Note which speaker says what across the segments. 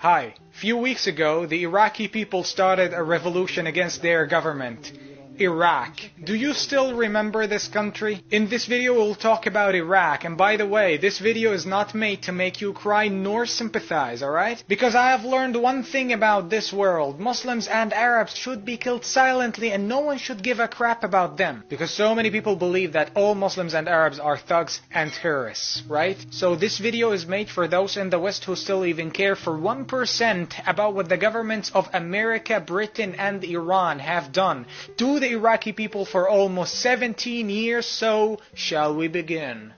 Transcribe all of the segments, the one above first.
Speaker 1: Hi. Few weeks ago, the Iraqi people started a revolution against their government. Iraq. Do you still remember this country? In this video we'll talk about Iraq, and by the way, this video is not made to make you cry nor sympathize, alright? Because I have learned one thing about this world: Muslims and Arabs should be killed silently and no one should give a crap about them. Because so many people believe that all Muslims and Arabs are thugs and terrorists, right? So this video is made for those in the West who still even care for 1% about what the governments of America, Britain and Iran have done to the Iraqi people for almost 17 years, so shall we begin?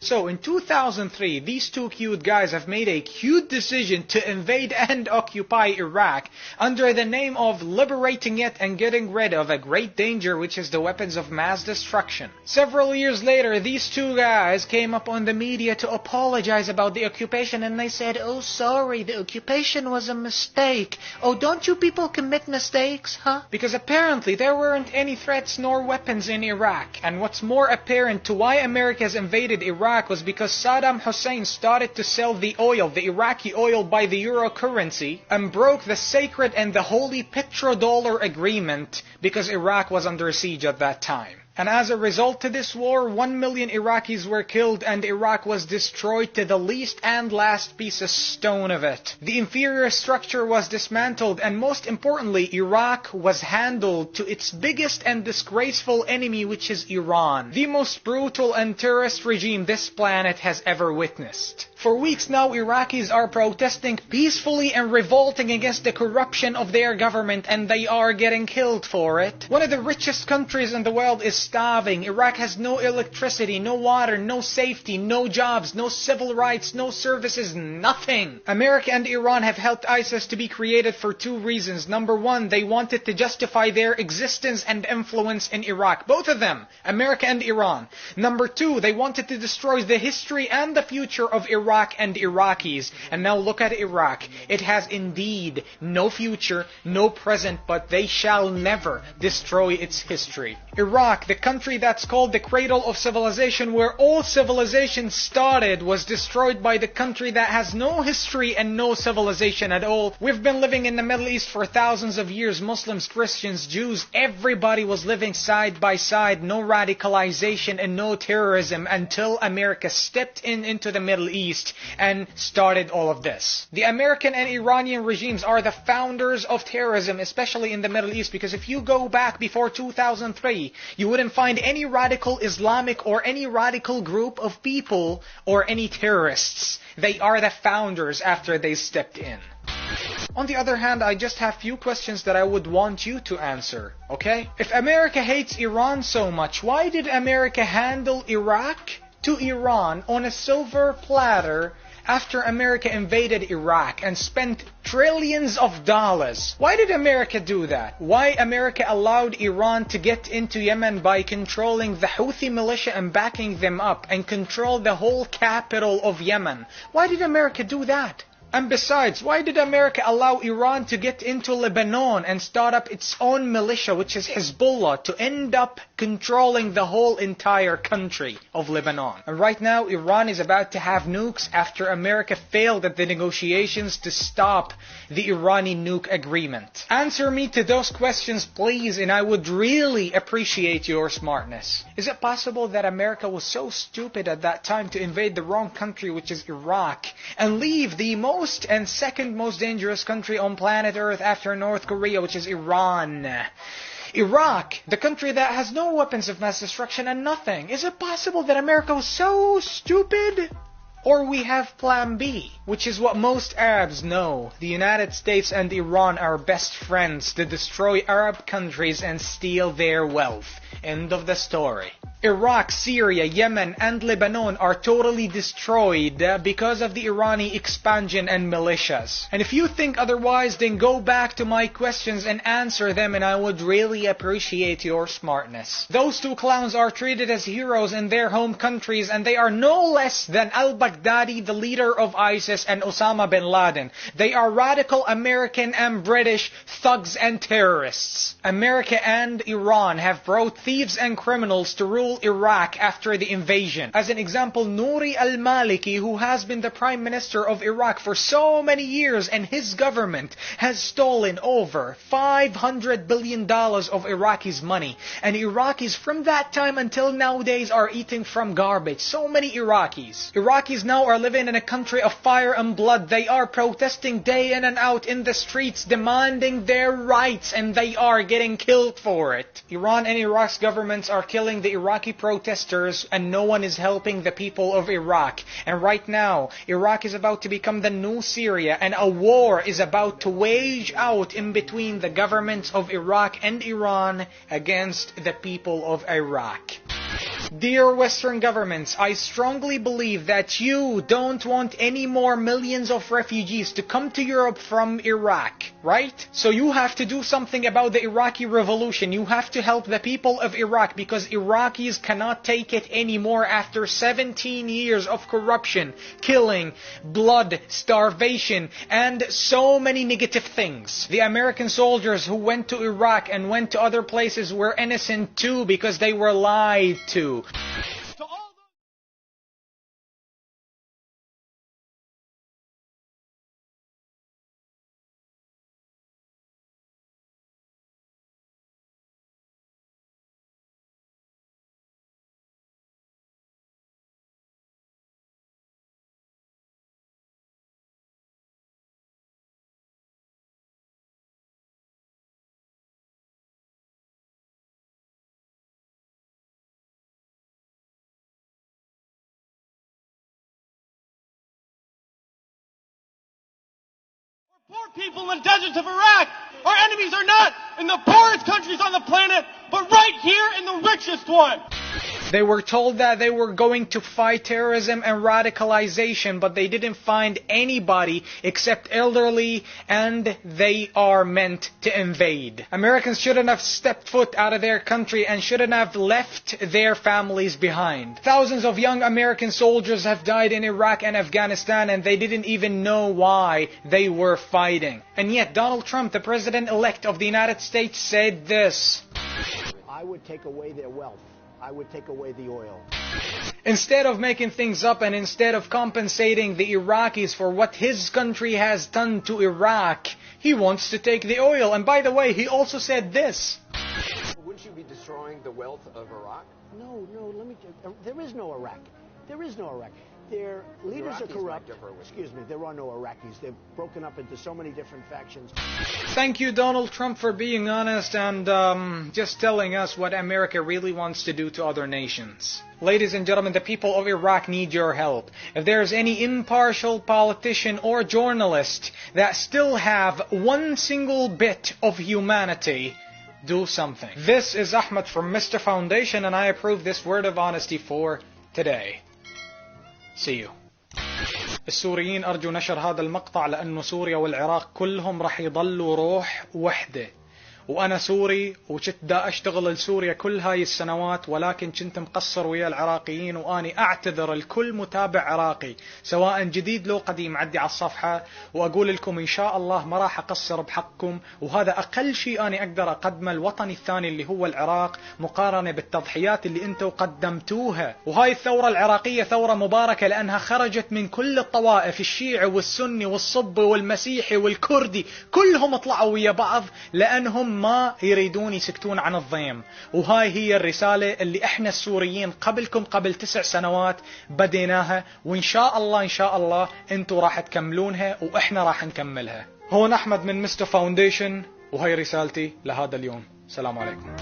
Speaker 1: So in 2003, these two cute guys have made a cute decision to invade and occupy Iraq under the name of liberating it and getting rid of a great danger, which is the weapons of mass destruction. Several years later, these two guys came up on the media to apologize about the occupation, and they said, "Oh, sorry, the occupation was a mistake." Oh, don't you people commit mistakes, huh? Because apparently there weren't any threats nor weapons in Iraq. And what's more apparent to why America has invaded Iraq was because Saddam Hussein started to sell the oil, the Iraqi oil, by the euro currency and broke the sacred and the holy petrodollar agreement because Iraq was under siege at that time. And as a result of this war, 1 million Iraqis were killed and Iraq was destroyed to the least and last piece of stone of it. The inferior structure was dismantled, and most importantly, Iraq was handled to its biggest and disgraceful enemy, which is Iran, the most brutal and terrorist regime this planet has ever witnessed. For weeks now, Iraqis are protesting peacefully and revolting against the corruption of their government, and they are getting killed for it. One of the richest countries in the world is starving. Iraq has no electricity, no water, no safety, no jobs, no civil rights, no services, nothing. America and Iran have helped ISIS to be created for two reasons. Number one, they wanted to justify their existence and influence in Iraq. Both of them, America and Iran. Number two, they wanted to destroy the history and the future of Iraq and Iraqis. And now look at Iraq. It has indeed no future, no present, but they shall never destroy its history. Iraq, the country that's called the cradle of civilization, where all civilization started, was destroyed by the country that has no history and no civilization at all. We've been living in the Middle East for thousands of years. Muslims, Christians, Jews, everybody was living side by side. No radicalization and no terrorism until America stepped into the Middle East and started all of this. The American and Iranian regimes are the founders of terrorism, especially in the Middle East, because if you go back before 2003, you wouldn't find any radical Islamic or any radical group of people or any terrorists. They are the founders after they stepped in. On the other hand, I just have few questions that I would want you to answer, okay? If America hates Iran so much, why did America handle Iraq to Iran on a silver platter after America invaded Iraq and spent trillions of dollars? Why did America do that? Why America allowed Iran to get into Yemen by controlling the Houthi militia and backing them up and control the whole capital of Yemen? Why did America do that? And besides, why did America allow Iran to get into Lebanon and start up its own militia, which is Hezbollah, to end up controlling the whole entire country of Lebanon? And right now, Iran is about to have nukes after America failed at the negotiations to stop the Iranian nuke agreement. Answer me to those questions, please, and I would really appreciate your smartness. Is it possible that America was so stupid at that time to invade the wrong country, which is Iraq, and leave the most and second most dangerous country on planet Earth after North Korea, which is Iran? Iraq, the country that has no weapons of mass destruction and nothing. Is it possible that America was so stupid? Or we have Plan B, which is what most Arabs know. The United States and Iran are best friends to destroy Arab countries and steal their wealth. End of the story. Iraq, Syria, Yemen and Lebanon are totally destroyed because of the Iranian expansion and militias. And if you think otherwise, then go back to my questions and answer them, and I would really appreciate your smartness. Those two clowns are treated as heroes in their home countries, and they are no less than al al-Baghdadi, the leader of ISIS, and Osama bin Laden. They are radical American and British thugs and terrorists. America and Iran have brought thieves and criminals to rule Iraq after the invasion. As an example, Nouri al-Maliki, who has been the Prime Minister of Iraq for so many years, and his government has stolen over $500 billion of Iraqis' money. And Iraqis from that time until nowadays are eating from garbage. So many Iraqis. Iraqis now are living in a country of fire and blood. They are protesting day in and out in the streets, demanding their rights, and they are getting killed for it. Iran and Iraq's governments are killing the Iraqi protesters, and no one is helping the people of Iraq. And right now, Iraq is about to become the new Syria, and a war is about to wage out in between the governments of Iraq and Iran against the people of Iraq. Dear Western governments, I strongly believe that you don't want any more millions of refugees to come to Europe from Iraq, right? So you have to do something about the Iraqi revolution. You have to help the people of Iraq, because Iraqis cannot take it anymore after 17 years of corruption, killing, blood, starvation, and so many negative things. The American soldiers who went to Iraq and went to other places were innocent too, because they were lied to.
Speaker 2: Poor people in the deserts of Iraq. Our enemies are not in the poorest countries on the planet, but right here in the richest one.
Speaker 1: They were told that they were going to fight terrorism and radicalization, but they didn't find anybody except elderly, and they are meant to invade. Americans shouldn't have stepped foot out of their country and shouldn't have left their families behind. Thousands of young American soldiers have died in Iraq and Afghanistan, and they didn't even know why they were fighting. And yet Donald Trump, the President-elect of the United States, said this:
Speaker 3: I would take away their wealth. I would take away the oil.
Speaker 1: Instead of making things up and instead of compensating the Iraqis for what his country has done to Iraq, he wants to take the oil. And by the way, he also said this:
Speaker 4: wouldn't you be destroying the wealth of Iraq?
Speaker 3: No, let me tell you, there is no Iraq. There is no Iraq. Their leaders are corrupt. Excuse me, there are no Iraqis. They're broken up into so many different factions.
Speaker 1: Thank you, Donald Trump, for being honest and just telling us what America really wants to do to other nations. Ladies and gentlemen, the people of Iraq need your help. If there's any impartial politician or journalist that still have one single bit of humanity, do something. This is Ahmed from Mr. Foundation, and I approve this word of honesty for today. See you. السوريين أرجو نشر هذا المقطع لأنه سوريا والعراق كلهم رح يضلوا روح وحدة. وأنا سوري وكنت دا أشتغل لسوريا كل هاي السنوات، ولكن كنت مقصر ويا العراقيين، وأني أعتذر لكل متابع عراقي سواء جديد لو قديم عدي على الصفحة، وأقول لكم إن شاء الله ما راح أقصر بحقكم، وهذا أقل شيء أنا أقدر أقدمه الوطني الثاني اللي هو العراق مقارنة بالتضحيات اللي أنتوا قدمتوها. وهاي الثورة العراقية ثورة مباركة لأنها خرجت من كل الطوائف، الشيعي والسني والصبي والمسيحي والكردي، كلهم طلعوا ويا بعض لأنهم ما يريدون يسكتون عن الضيم. وهاي هي الرسالة اللي احنا السوريين قبلكم قبل 9 سنوات بديناها، وإن شاء الله انتوا راح تكملونها وإحنا راح نكملها. هون أحمد من مستر فاونديشن، وهي رسالتي لهذا اليوم. السلام عليكم.